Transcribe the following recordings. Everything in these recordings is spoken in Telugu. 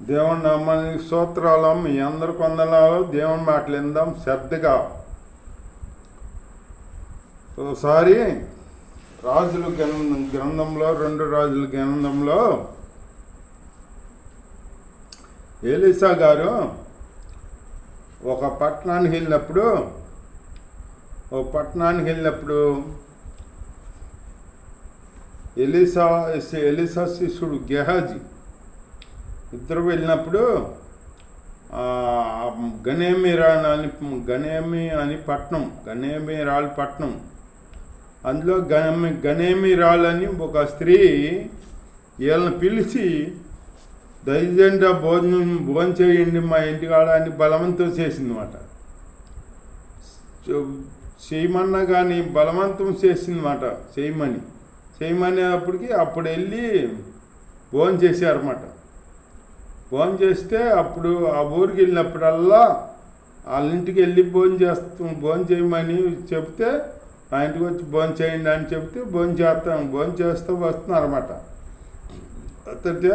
దేవుని నామానికి స్తోత్రాలు. మీ అందరు కొందనాలు. దేవుని మాటలు విందాం శ్రద్ధగా. ఒకసారి రాజుల గ్రంథంలో 2 రాజుల గ్రంథంలో ఎలీషా గారు ఒక పట్టణానికి వెళ్ళినప్పుడు ఎలీషా శిష్యుడు గెహాజీ ఇద్దరు వెళ్ళినప్పుడు గనేమిరాలు పట్టణం, అందులో గనేమిరాలని ఒక స్త్రీ వీళ్ళని పిలిచి దయచేయండి భోజనం చేయండి మా ఇంటికాడ అని బలవంతం చేసిందన్నమాట. చేయమన్నా కానీ బలవంతం చేసిందన్నమాట. చేయమనేటప్పటికి అప్పుడు వెళ్ళి భోజనం చేశారన్నమాట. భోజనం చేస్తే అప్పుడు ఆ ఊరికి వెళ్ళినప్పుడల్లా వాళ్ళ ఇంటికి వెళ్ళి భోజనం చేయమని చెప్తే ఆ ఇంటికి వచ్చి భోజనం చేయండి అని చెప్తే భోజనం చేస్తూ వస్తున్నారన్నమాట. అయితే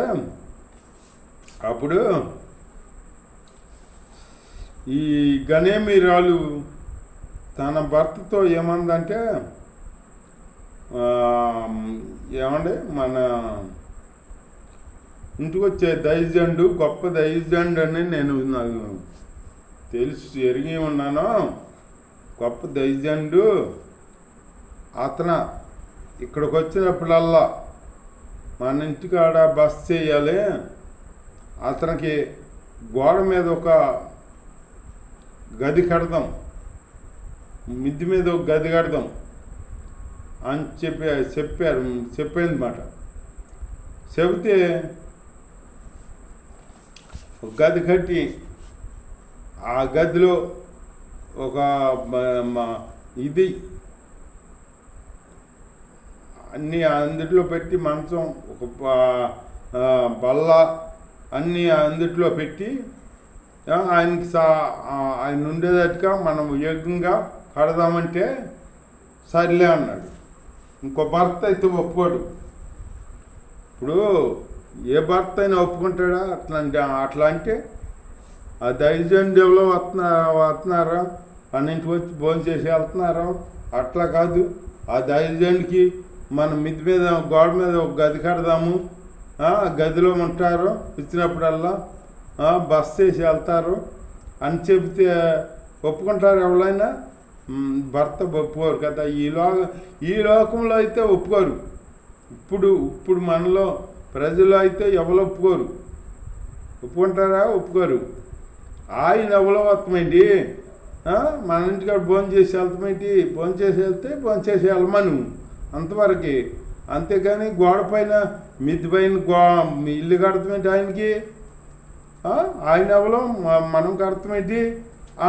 అప్పుడు ఈ గనేమిరాలు తన భర్తతో ఏమందంటే, ఏమండి మన ఇంటికి వచ్చే దైవజనుడు గొప్ప దైవజనుడు అని నేను నాకు ఎరిగి ఉన్నాను. గొప్ప దైవజనుడు అతను ఇక్కడికి వచ్చినప్పుడల్లా మన ఇంటికాడ బస చేయాలి, అతనికి గోడ మీద ఒక గది కడదాం, మిద్ది మీద ఒక గది కడదాం అని చెప్పింది మాట. చెబితే ఒక గది కట్టి ఆ గదిలో ఒక ఇది అన్నీ అందుట్లో పెట్టి మంచం, ఒక బల్ల అన్నీ అందుట్లో పెట్టి ఆయన ఉండేటట్టుగా మనం యోగ్యంగా కడదామంటే సర్లే అన్నాడు. ఇంకో భర్త అయితే ఒప్పుకోడు. ఇప్పుడు ఏ భర్త అయినా ఒప్పుకుంటాడా అట్లా అంటే ఆ దైవజన్ దేవులో వస్తున్నారా, అన్నింటికి వచ్చి భోజనం చేసి వెళ్తున్నారా? అట్లా కాదు. ఆ దైవజన్కి మనం మిద్ది మీద గోడ మీద ఒక గది కడదాము, గదిలో ఉంటారు, ఇచ్చినప్పుడల్లా బస్ చేసి వెళ్తారు అని చెబితే ఒప్పుకుంటారు ఎవరైనా? భర్త ఒప్పుకోరు కదా. ఈ లోకంలో అయితే ఒప్పుకోరు. ఇప్పుడు మనలో ప్రజలు అయితే ఎవరు ఒప్పుకోరు. ఒప్పుకుంటారా? ఒప్పుకోరు. ఆయన ఎవరో వస్తామండి, మన ఇంటికాడ భోజనం చేసి వెళ్తామేంటి? భోజనం చేసి వెళ్ళమను అంతవరకు. అంతేగాని గోడ పైన మిద్ది పైన ఇల్లు కడతామేంటి ఆయనకి? ఆయన ఎవరో మనం కడతామేంటి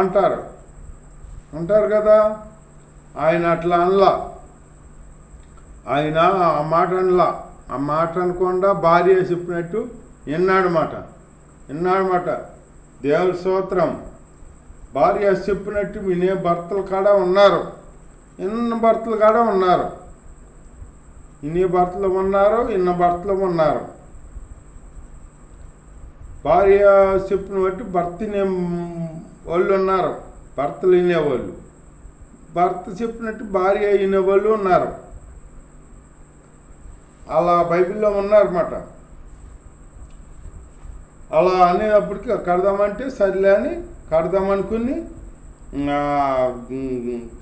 అంటారు కదా. ఆయన అట్లా అనలా. ఆయన ఆ మాట అనకుండా భార్య చెప్పినట్టు విన్నాడన్నమాట. దేవుని స్తోత్రం. భార్య చెప్పినట్టు వినే భర్తలు కాడ ఉన్నారు. ఇన్న భర్తలు ఉన్నారు. భార్య చెప్పిన బట్టి భర్త వినే వాళ్ళు ఉన్నారు, భర్తలు వినేవాళ్ళు. భర్త చెప్పినట్టు భార్య వినేవాళ్ళు ఉన్నారు. అలా బైబిల్లో ఉన్నారన్నమాట. అలా అనేటప్పటికి కడదామంటే సర్లే అని కడదామనుకుని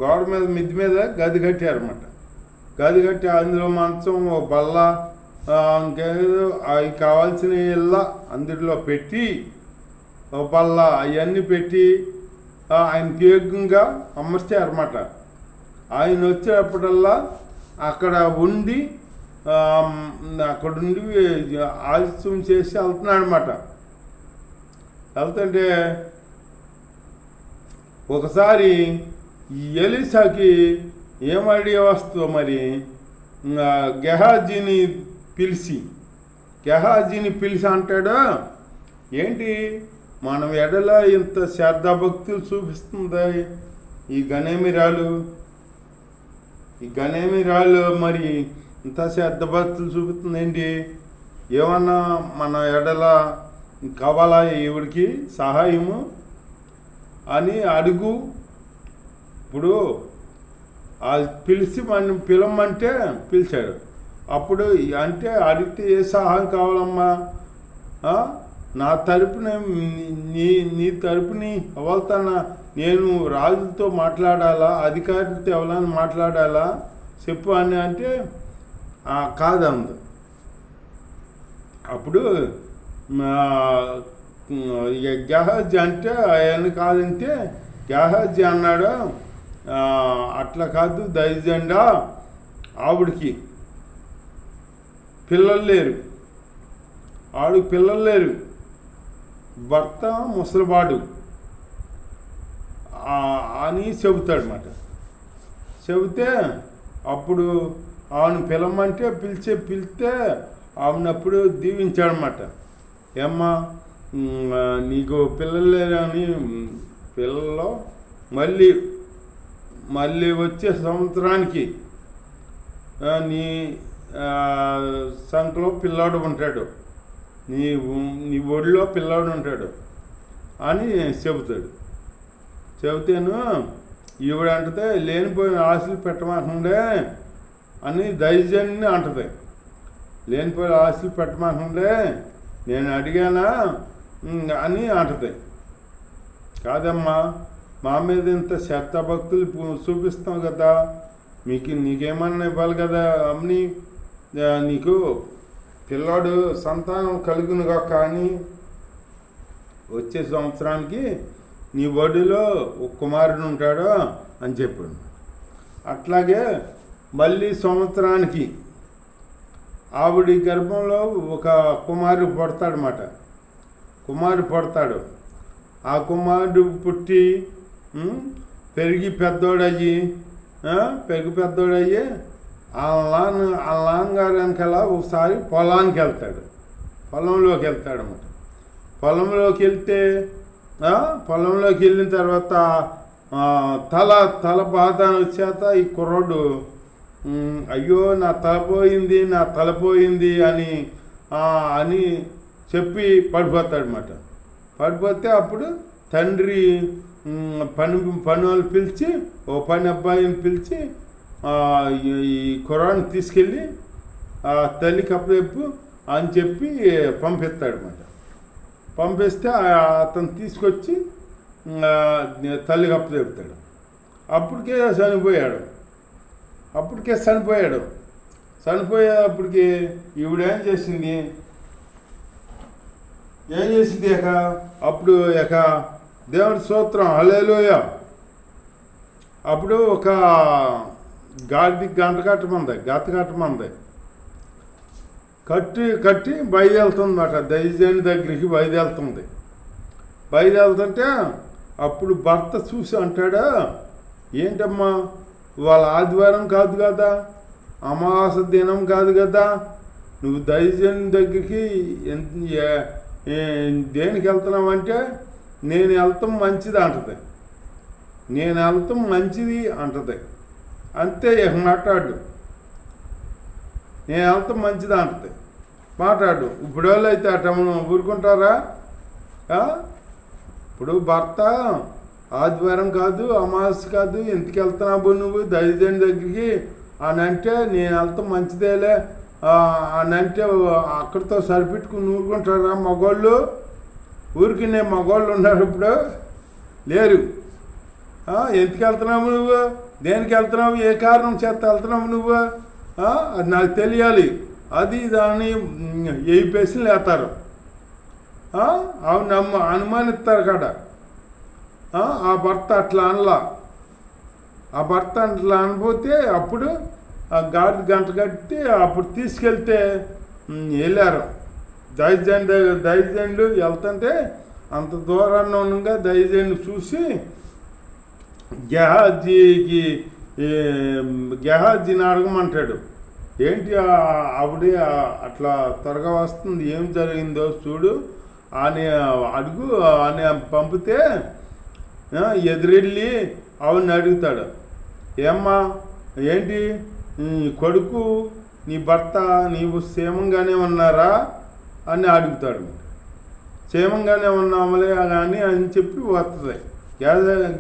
గోడ మీద మిద్ది మీద గది కట్టారన్నమాట. గది కట్టి అందులో మంచం, ఓ బల్ల, ఇంకేదో అవి కావాల్సిన ఇళ్ళ అందులో పెట్టి, ఓ బల్ల అవన్నీ పెట్టి ఆయనకి యోగ్యంగా అమర్చారన్నమాట. ఆయన వచ్చేటప్పుడల్లా అక్కడుండి ఆలస్యం చేసి వెళ్తున్నాడు అన్నమాట. వెళ్తుంటే ఒకసారి ఈ ఎలీషాకి ఏం ఐడియా వస్తుందో మరి, గెహాజీని పిలిచి అంటాడు, ఏంటి మనం ఎడల ఇంత శ్రద్ధాభక్తులు చూపిస్తుంది ఈ గనేమిరాలు మరి ఇంత శ్రద్ధాభక్తులు చూపిస్తుంది ఏంటి? ఏమన్నా మన ఎడల కావాలా ఈవిడికి సహాయము అని అడుగు. ఇప్పుడు పిలిచి మనం పిలవమంటే పిలిచాడు. అప్పుడు అంటే అడిగితే ఏ సహాయం కావాలమ్మా, నా తరపున నీ తరపుని అవల్తానా, నేను రాజులతో మాట్లాడాలా, అధికారులతో ఎవరైనా మాట్లాడాలా చెప్పు అని అంటే కాదందు. అప్పుడు గెహాజీ అంటే ఆయన కాదంటే గెహాజీ అన్నాడు, అట్లా కాదు దైజెండా, ఆవిడికి పిల్లలు లేరు, ఆవిడకి పిల్లలు లేరు, భర్త ముసలివాడు అని చెబుతాడనమాట. చెబితే అప్పుడు ఆవిడని పిలవమంటే పిలిస్తే ఆవిడప్పుడు దీవించాడనమాట. ఏమ్మా నీకు పిల్లలు లేరని, పిల్లల్లో మళ్ళీ వచ్చే సంవత్సరానికి నీ సంఖలో పిల్లాడు ఉంటాడు, నీ ఒడిలో పిల్లాడు ఉంటాడు అని చెబుతాడు. చెబితేను ఈవిడంటే లేనిపోయిన ఆశలు పెట్టమంటుండే అని దైజన్ని అంటది. లేనిపోయిన ఆశలు పెట్టమంటుండే నేను అడిగానా అని అంటది. కాదమ్మా, మా మీద ఇంత శ్రద్ధ భక్తులు చూపిస్తాం కదా, నీకేమన్నా ఇవ్వాలి కదా అమ్మని, నీకు పిల్లాడు సంతానం కలుగునుగా, కానీ వచ్చే సంవత్సరానికి నీ ఒడిలో ఒక కుమారుడు ఉంటాడు అని చెప్పాడు. అట్లాగే మళ్ళీ సంవత్సరానికి ఆవిడి గర్భంలో ఒక కుమారుడు పుడతాడనమాట. కుమారుడు పుడతాడు. ఆ కుమారుడు పుట్టి పెరిగి పెద్దోడయ్యి ఆ నాన్నగారు వెనకాల ఒకసారి పొలంలోకి వెళ్తాడనమాట. పొలంలోకి వెళ్ళిన తర్వాత తల బాధ వచ్చేత ఈ కుర్రోడు అయ్యో నా తల పోయింది అని చెప్పి పడిపోతాడనమాట. పడిపోతే అప్పుడు తండ్రి పని వాళ్ళు పిలిచి ఓ పని అబ్బాయిని పిలిచి ఈ కుర్రాన్ని తీసుకెళ్ళి తల్లికి అప్పచెప్పు అని చెప్పి పంపిస్తాడనమాట. పంపిస్తే అతను తీసుకొచ్చి తల్లికి అప్పచెప్తాడు. అప్పటికే చనిపోయాడు. చనిపోయేటప్పటికి ఈవిడేం చేసింది అప్పుడు దేవుడి స్తోత్రం హల్లెలూయా. అప్పుడు ఒక గత కట్టమంది కట్టి బయలుదేరుతుందన్నమాట. దైజని దగ్గరికి బయలుదేరుతుంటే అప్పుడు భర్త చూసి అంటాడా, ఏంటమ్మా వాళ్ళ ఆదివారం కాదు కదా, అమావాస దినం కాదు కదా, నువ్వు దైజని దగ్గరికి దేనికి వెళ్తున్నావంటే నేను వెళ్తాం మంచిది అంటది. అంతే మాట్లాడు. నేను వెళ్తాం మంచిది అంటది. మాట్లాడు. ఇప్పుడు వాళ్ళు అయితే అట ఊరుకుంటారా? ఇప్పుడు భర్త ఆదివారం కాదు, అమావాస్య కాదు, ఎందుకు వెళ్తున్నావు నువ్వు దైజని దగ్గరికి అని అంటే నేను వెళ్తాం మంచిదేలే అని అంటే అక్కడితో సరిపెట్టుకుని ఊరుకుంటారా మగవాళ్ళు? ఊరికి నేను మగవాళ్ళు ఉన్నారు ఇప్పుడు లేరు. ఎందుకు వెళ్తున్నావు నువ్వు, దేనికి వెళ్తున్నావు, ఏ కారణం చేత వెళ్తున్నావు నువ్వు, అది నాకు తెలియాలి. అది దాన్ని ఏ పేసులు వేస్తారు, అవును అనుమానిస్తారు కదా. ఆ భర్త అట్లా అనపోతే అప్పుడు ఆ గంట కట్టి అప్పుడు తీసుకెళ్తే వెళ్ళారు. దైజనులు వెళ్తుంటే అంత దూరాన్ని ఉండగా దైజనులు చూసి గెహాజీని అడగమంటాడు. ఏంటి ఆవిడ అట్లా త్వరగా వస్తుంది, ఏం జరిగిందో చూడు అని అడుగు అని పంపితే ఎదురెళ్ళి ఆవిడని అడుగుతాడు. ఏమ్మా ఏంటి నీ కొడుకు నీ భర్త నీవు క్షేమంగానే ఉన్నారా అని అడుగుతాడు. క్షేమంగానే ఉన్నాములే కానీ అని చెప్పి వస్తుంది.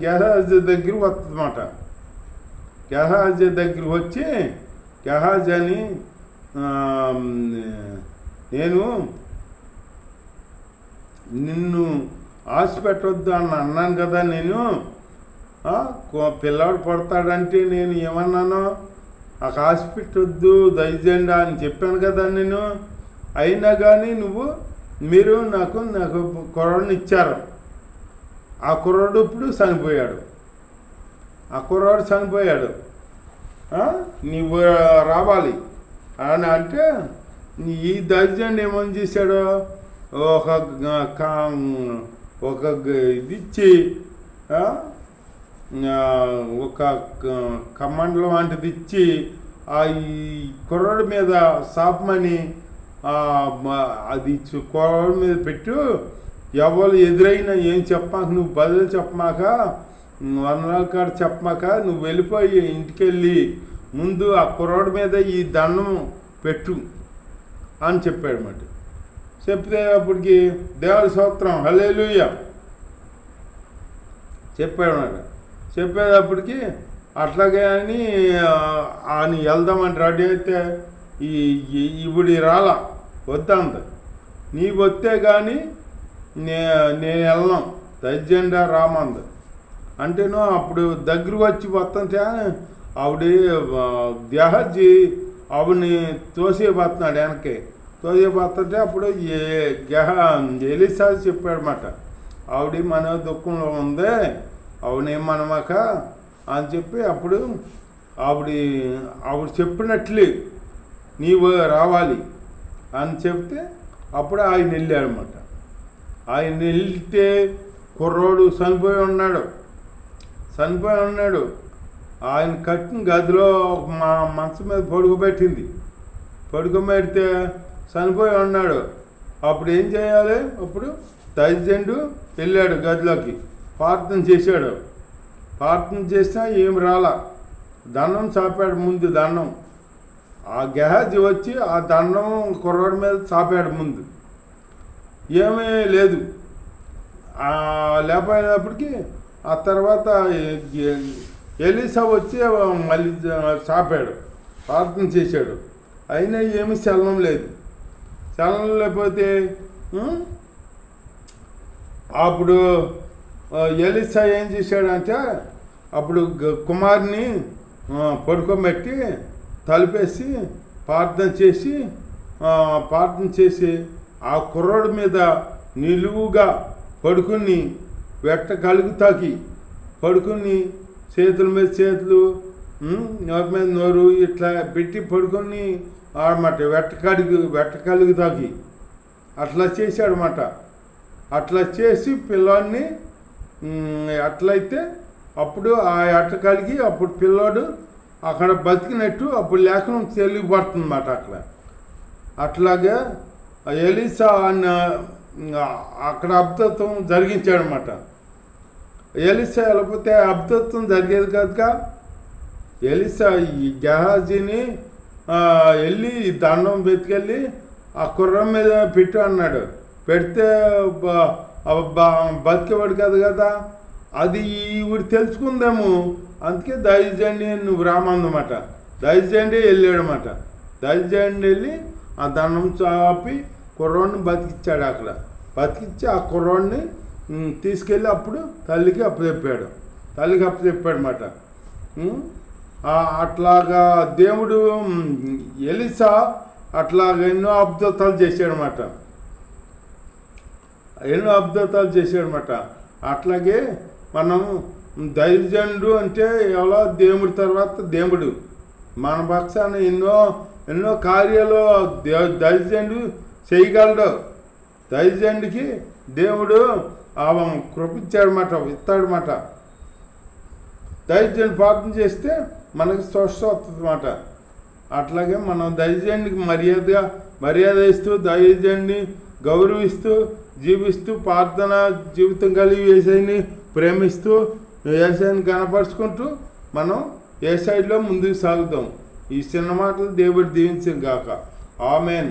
గెహాజీ దగ్గర వస్తుంది అన్నమాట. గెహాజీ దగ్గర వచ్చి గెహాజీ అని నేను నిన్ను ఆశ పెట్టవద్దు అన్నాను కదా, నేను పిల్లాడు పడతాడంటే నేను ఏమన్నాను, ఆ ఆశ పెట్టొద్దు దయచేయండి అని చెప్పాను కదా నేను. అయినా కానీ మీరు నాకు కుర్రాడిని ఇచ్చారు. ఆ కుర్రాడు ఇప్పుడు చనిపోయాడు. ఆ కుర్రాడు చనిపోయాడు, నీవు రావాలి అని అంటే ఈ దయచేయండి ఏమని చేశాడు, ఒక ఇది ఇచ్చి ఒక కమండలం వంటిది ఇచ్చి ఈ కుర్రాడి మీద శాపమని అది కుర్రాడి మీద పెట్టు, ఎవరు ఎదురైనా ఏం చెప్పమాక, నువ్వు బదులు చెప్పమాక, వందనాల కాడ చెప్పమాక, నువ్వు వెళ్ళిపోయి ఇంటికి వెళ్ళి ముందు ఆ కుర్రాడి మీద ఈ దండం పెట్టు అని చెప్పాడు అన్నమాట. చెప్తే అప్పటికి దేవుడి స్తోత్రం హల్లెలూయా చెప్పాడు అన్నమాట. చెప్పేటప్పటికి అట్లాగే అని అని వెళ్దామని రెడీ అయితే ఇప్పుడు రాలా వద్దంది, నీ వస్తే కానీ నేను వెళ్ళను దయచేయండి రామంది. అంటేను అప్పుడు దగ్గరకు వచ్చి వస్తుంటే ఆవిడ గెహాజీ ఆవిడని తోసేపోతున్నాడు వెనక్కి. తోసేపోతుంటే అప్పుడు ఎలీషా చెప్పాడన్నమాట, ఆవిడ మన దుఃఖంలో ఉంది, ఆవిడేమనమాక అని చెప్పి అప్పుడు ఆవిడ చెప్పినట్లు నీవు రావాలి అని చెప్తే అప్పుడు ఆయన వెళ్ళాడనమాట. ఆయన వెళ్తే కుర్రోడు చనిపోయి ఉన్నాడు. ఆయన కట్టిన గదిలో మా మంచం మీద పడుకోబెడితే చనిపోయి ఉన్నాడు. అప్పుడు ఏం చేయాలి, అప్పుడు దైవజనుడు వెళ్ళాడు గదిలోకి, ప్రార్థన చేశాడు. ప్రార్థన చేసినా ఏం రాలా, దండం చాపాడు ముందు దండం. ఆ గెహాజీ వచ్చి ఆ దండం కుర్రాడి మీద చాపాడు ముందు, ఏమీ లేదు. లేకపోయేటప్పటికి ఆ తర్వాత ఎలీషా వచ్చి మళ్ళీ చాపాడు, ప్రార్థన చేశాడు. అయినా ఏమీ చలనం లేదు. చలనం లేకపోతే అప్పుడు ఎలీషా ఏం చేశాడంటే అప్పుడు కుమారుని పడుకోబెట్టి తలుపేసి ప్రార్థన చేసి ఆ కుర్రోడి మీద నిలువుగా పడుకుని వెట్ట కలుగుతాకి పడుకుని చేతుల మీద చేతులు నోరు మీద నోరు ఇట్లా పెట్టి పడుకొని ఆడమాట వెట్ట కలుగుతాకి అట్లా చేశాడనమాట. అట్లా చేసి పిల్లాడిని అట్లయితే అప్పుడు ఆ ఎట్ట కలిగి అప్పుడు పిల్లాడు అక్కడ బతికినట్టు అప్పుడు లేఖనం తెలియబడుతుంది అన్నమాట. అట్లాగే ఎలీషా అన్న అక్కడ అద్భుతం జరిగించాడనమాట. ఎలీషా వెళ్ళకపోతే అద్భుతం జరిగేది కాదుగా. ఎలీషా ఈ గెహాజీని వెళ్ళి దండం వెతికెళ్ళి ఆ కుర్రం మీద పెట్టు అన్నాడు. పెడితే బతికేవాడు కాదు కదా, అది ఈవిడ తెలుసుకుందాము. అందుకే దయచేయండి నువ్వు రామందన్నమాట. దయచేయండి వెళ్ళాడనమాట. దయచేయండి వెళ్ళి ఆ దండం చాపి కుర్రోడిని బతికిచ్చాడు. అక్కడ బతికిచ్చి ఆ కుర్రోడిని తీసుకెళ్ళి అప్పుడు తల్లికి అప్పచెప్పాడు అన్నమాట. అట్లాగా దేవుడు ఎలీషా అట్లాగా ఎన్నో అద్భుతాలు చేశాడనమాట. అట్లాగే మనం దైవజనుడు అంటే ఎవరో దేవుడి తర్వాత దేవుడు మన పక్షాన ఎన్నో కార్యాలు దైవజనుడు చేయగలడు. దైవజనుడికి దేవుడు కృపించాడనమాట, ఇస్తాడనమాట. దైవజనుడు ప్రార్థన చేస్తే మనకి స్వస్థ వస్తుంది అన్నమాట. అట్లాగే మనం దైవజనుడికి మర్యాద ఇస్తూ దైవజనుడిని గౌరవిస్తూ జీవిస్తూ ప్రార్థన జీవితం కలిగి యేసయ్యని ప్రేమిస్తూ యేసయ్యని కనపరుచుకుంటూ మనం యేసయ్యలో ముందుకు సాగుతాం. ఈ చిన్న మాటలు దేవుడు దీవించను గాక. ఆమేన్.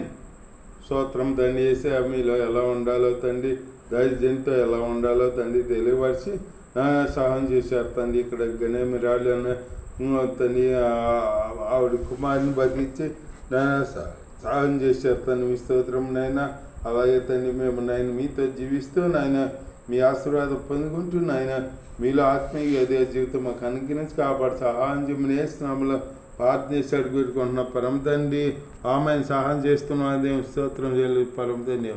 స్తోత్రం తండ్రి చేసి మీలో ఎలా ఉండాలో తండ్రి దైర్యంతో ఎలా ఉండాలో తండ్రి తెలియపరిచి సహాయం చేశారు తండ్రి. ఇక్కడ గణేమిరాళ్ళు తండ్రి ఆవిడ కుమారుని బతికించి సహాయం చేశారు తండ్రి. మీ స్తోత్రం నైనా. అలాగే తండ్రి మేము నాయన మీతో జీవిస్తూ నాయన మీ ఆశీర్వాదం పొందుకుంటూ నాయన మీలో ఆత్మీయ అదే జీవితం మాకు అనుగ్రహించి కాపాడు సహాయం చేయమని వేస్తున్నాములో ప్రార్థించి అడుగుకుంటున్న పరమ తండ్రి ఆమె సహాయం చేస్తున్నాం. అదే స్తోత్రం పరమ తండ్రి.